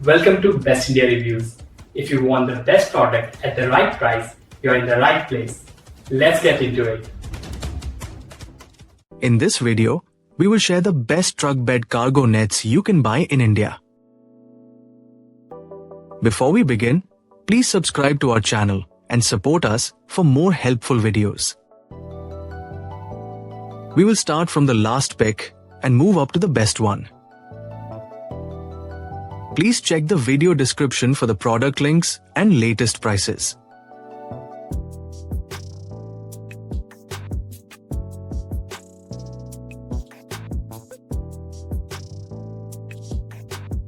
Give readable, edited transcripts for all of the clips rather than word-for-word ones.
Welcome to Best India Reviews. If you want the best product at the right price, you're in the right place. Let's get into it. In this video, we will share the best truck bed cargo nets you can buy in India. Before we begin, please subscribe to our channel and support us for more helpful videos. We will start from the last pick and move up to the best one. Please check the video description for the product links and latest prices.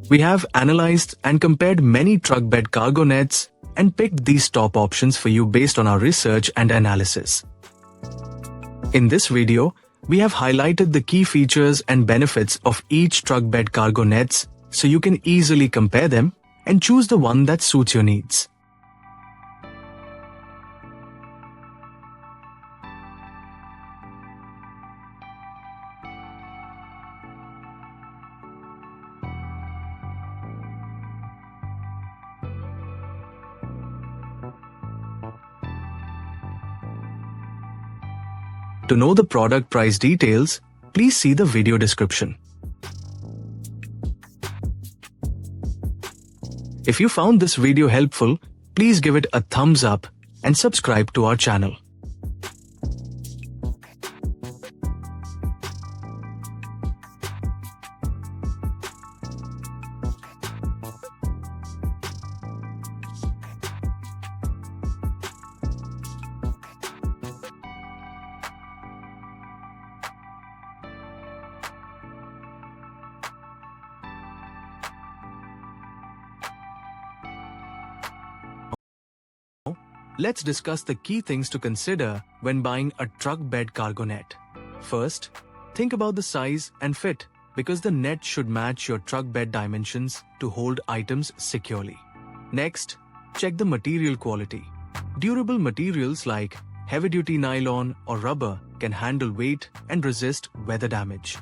We have analyzed and compared many truck bed cargo nets and picked these top options for you based on our research and analysis. In this video, we have highlighted the key features and benefits of each truck bed cargo nets so you can easily compare them and choose the one that suits your needs. To know the product price details, please see the video description. If you found this video helpful, please give it a thumbs up and subscribe to our channel. Let's discuss the key things to consider when buying a truck bed cargo net. First, think about the size and fit because the net should match your truck bed dimensions to hold items securely. Next, check the material quality. Durable materials like heavy-duty nylon or rubber can handle weight and resist weather damage.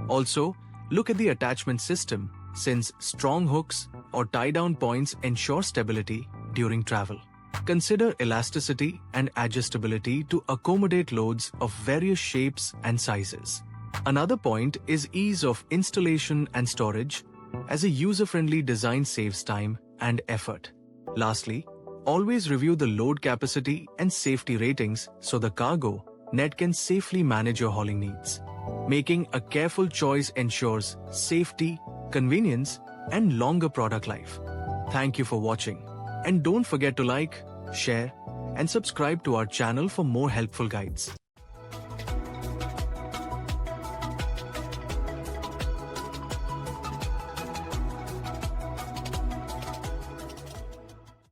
Also, look at the attachment system since strong hooks or tie-down points ensure stability during travel. Consider elasticity and adjustability to accommodate loads of various shapes and sizes. Another point is ease of installation and storage, as a user-friendly design saves time and effort. Lastly, always review the load capacity and safety ratings so the cargo net can safely manage your hauling needs. Making a careful choice ensures safety, convenience, and longer product life. Thank you for watching. And don't forget to like, share, and subscribe to our channel for more helpful guides.